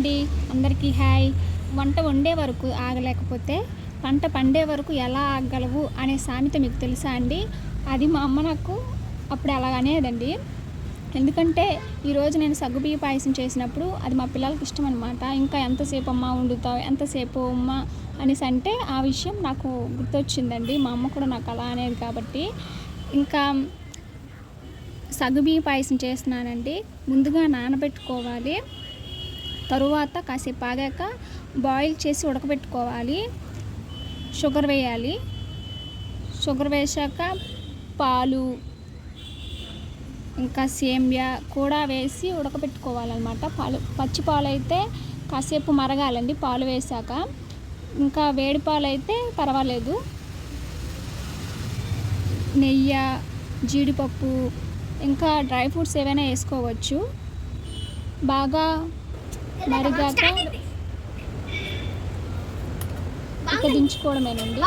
అండి, అందరికీ హాయ్. వంట వండే వరకు ఆగలేకపోతే పంట పండే వరకు ఎలా ఆగగలవు అనే సామెత మీకు తెలుసా అండి? అది మా అమ్మ నాకు అప్పుడు అలా అనేదండి. ఎందుకంటే ఈరోజు నేను సగ్గుబియ్య పాయసం చేసినప్పుడు అది మా పిల్లలకి ఇష్టం అనమాట. ఇంకా ఎంతసేపు అమ్మ వండుతావు, ఎంతసేపు అమ్మ అనేసి అంటే ఆ విషయం నాకు గుర్తొచ్చిందండి. మా అమ్మ కూడా నాకు అలా అనేది కాబట్టి ఇంకా సగ్గుబియ్య పాయసం చేస్తున్నానండి. ముందుగా నానబెట్టుకోవాలి, తరువాత కాసేపు ఆగాక బాయిల్ చేసి ఉడకబెట్టుకోవాలి. షుగర్ వేయాలి. షుగర్ వేసాక పాలు ఇంకా సేమియా కూడా వేసి ఉడకబెట్టుకోవాలన్నమాట. పచ్చి పాలు అయితే కాసేపు మరగాలండి పాలు వేసాక. ఇంకా వేడి పాలు అయితే పర్వాలేదు. నెయ్యి, జీడిపప్పు ఇంకా డ్రై ఫ్రూట్స్ ఏవైనా వేసుకోవచ్చు. బాగా మరిగాక ఇక దించుకోవడమేనండి.